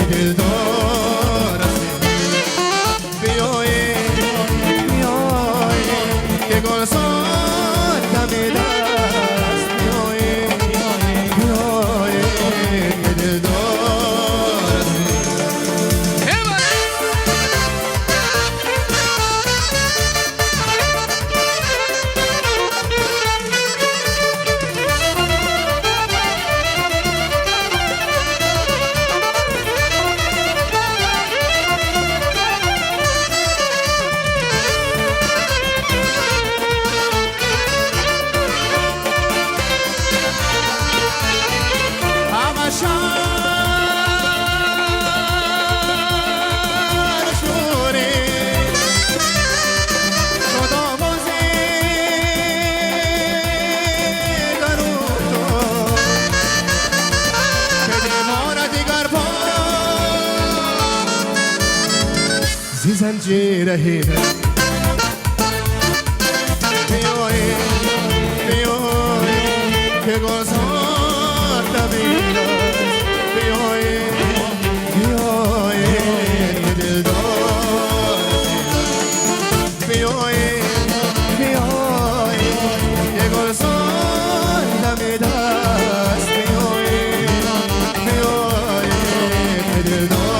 دلدار بیایی که گل ساد دم دست بیایی که دلدار زنجیر هیره بیایی که گذار دبیره بیایی که دلدار بیایی که گذار دمی دست بیایی که دلدار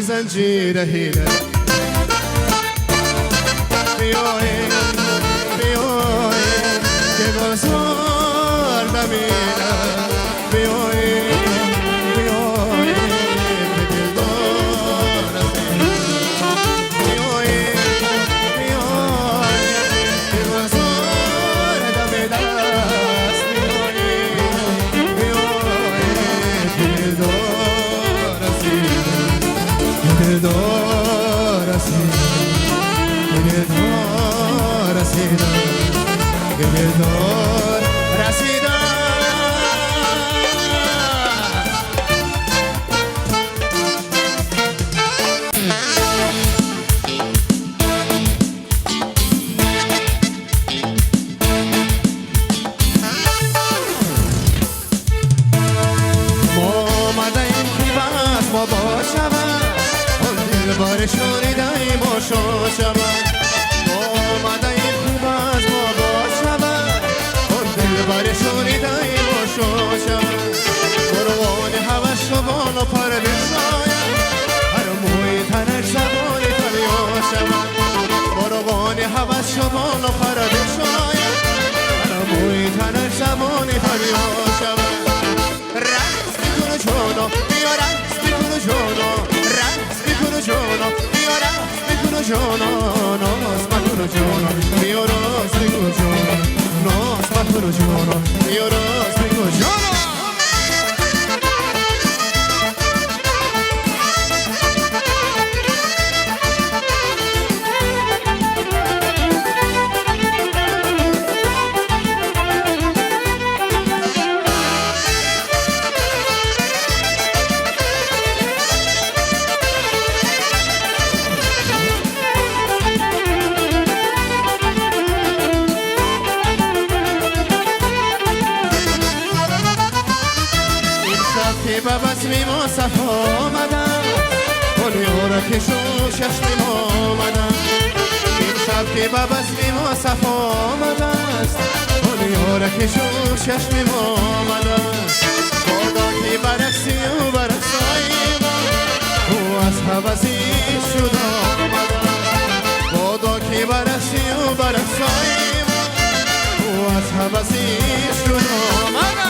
زنجیر هیره بیایی که گذار دمیره بیایی که دلدار بیایی که گذار دمی دست بیایی که دلدار دلدار رسیدم دلدار رسیدم ما آمدیم که بس ما باشم بار شوریدای ما شوشم ما آمدیم خوب از ما باشم اون دل بار شوریدای ما شوشم بروان هوش و بالا پر بشایم هر موی تنش زبان فریاشم بروان هوش و بالا پر بشایم هر موی تنش زبان فریاشم رقص میکنه جانا بیا رقص میکنه جانا جانا بیا راست میکنه جانا ناز مکنه جانا بیا راست میکنه جانا ناز مکنه جانا بیا راست میکنه جانا ببسمی ما صفا آمدم اون یارا که شو ششتی ما آمدم این شب که به بزم ما صفا آمده است اون یاره که جوشش ما آمده است بادا که برقصی و برقصای ما او از حوضی شد آمده است بادا که برقصی و برقصای ما او از حوضی شد آمده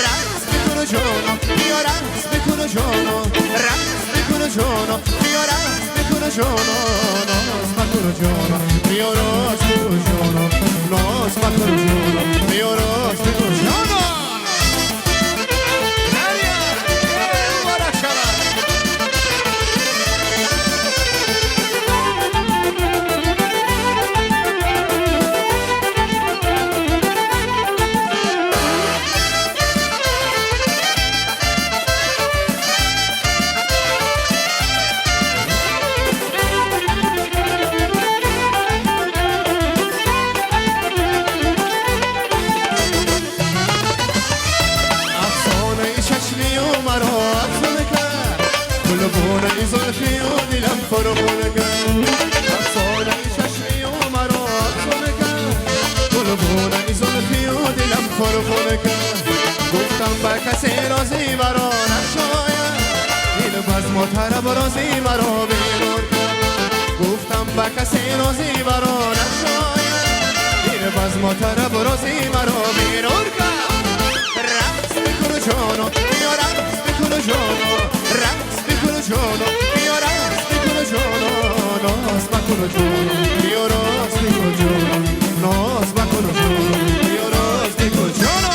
رقص بکن جانا بیا رقص بکن جانا رقص بکن جانا بیا رقص بکن جانا ناز بکن جانا بیا راست بکن جانا ناز بکن جانا بیا راست بکن جانا گلبونه زلفی و دلم فرمونه کرد افسانه چشمی و مرا افسانه کرد گلبونه زلفی و دلم فرمونه کرد گفتم به کسی رازی مرا نشاید این بزم و طرب رازی مرا بیرون کرد گفتم به کسی رازی مرا نشاید این بزم و طرب رازی مرا بیرون کرد رقص بکن جانا بیا رقص بکن جانا رقص بکن جانا بیا رقص بکن جانا ناز بکن جانا بیا راست بکن جانا ناز بکن جانا بیا راست بکن جانا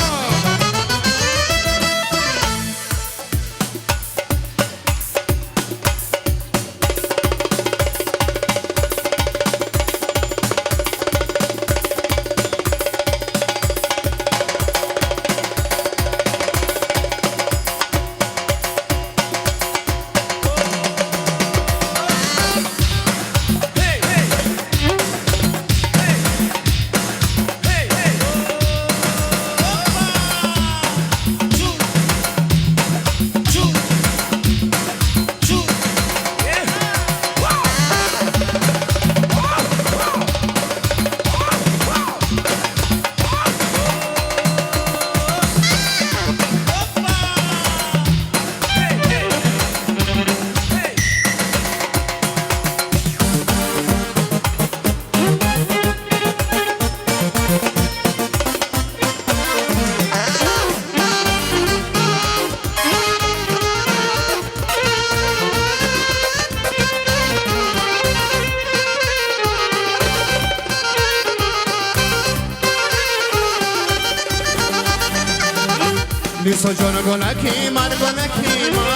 نیسا جان گلکی من گلکی من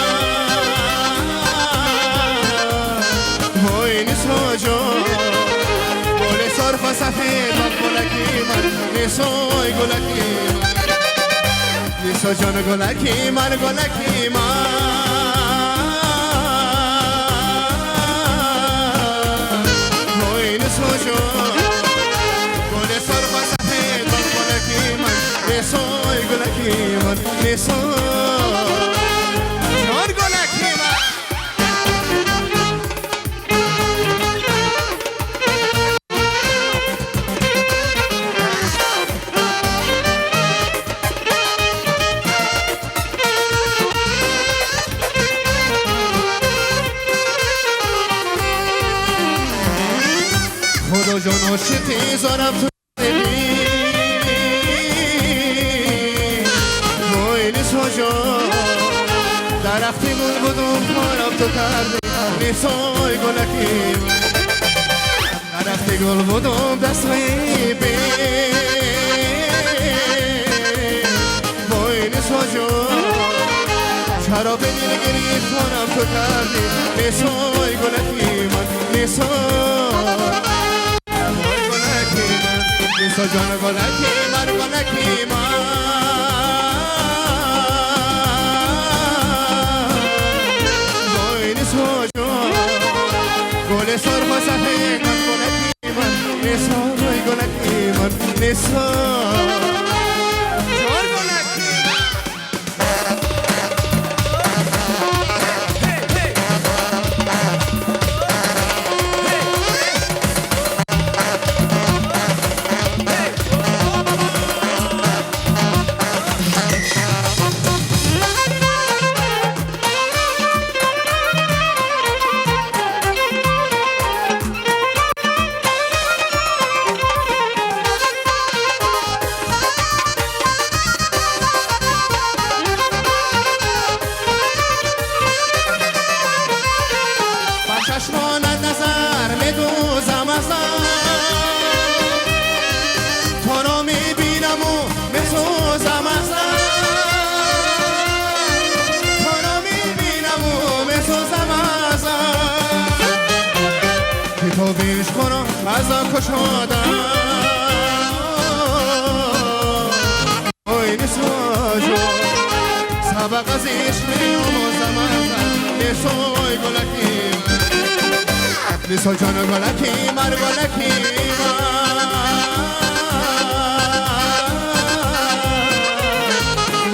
وای نیسا جان گل سرخ سفید من گلکی من نیسای گلکی من نیسا جان گلکی من گلکی من وای نیسا جان گل سرخ سفید من گلکی من نیسای گلکی من نیسا جان گلکی من خدا جان عاشقی زارم تو درختی گل بودم کارم تو کردی نیسای گلکی درختی گل بودم دستای بی وای نیسا جان چرا به دل گریه کارم تو کردی نیسای گلکی من نیسا وای گلکی من نیسا جان گلکی من گلکی من گل سرخ سفید من گلکی من نیسا گلکی من نیسا جان گلکی بیش کنم از کشادم اوی نساجو سبق از عشقیم و زمان نسای گلکیم نسای جان گلکیم ار گلکیم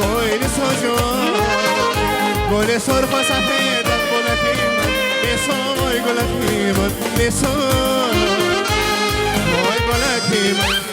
اوی نساجو گل سرخ و سفید گلکیم نسای گلکیم نسای گلکیم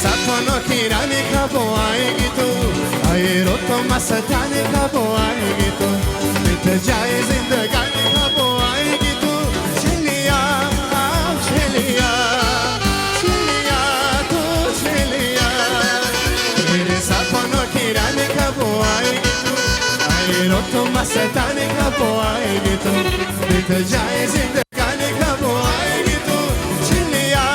सपनों की रानी कब आएगी तू आए रो तो मस्तानी कब आएगी तू बीत जाए जिंदगानी कब आएगी तू चलिया चलिया चलिया तू चलिया मेरे सपनों की रानी कब आएगी तू आए रो तो मस्तानी कब आएगी तू बीत जाए जिंदगानी कब आएगी तू चलिया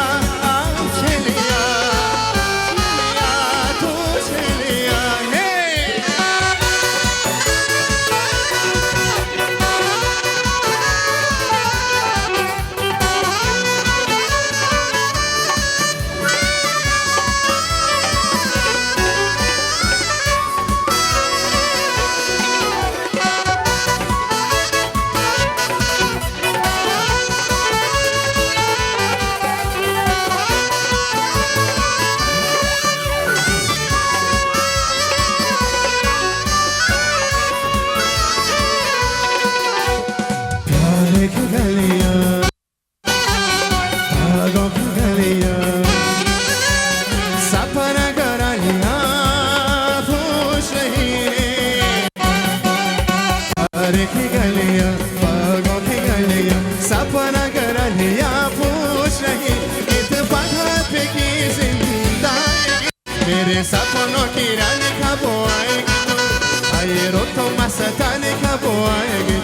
सपना कर लिया पूछ रही इत्तेफाक पे की जिंदगी मेरे सपनों की रानी कब आएगी तू आए रो तो मस्तानी कब आएगी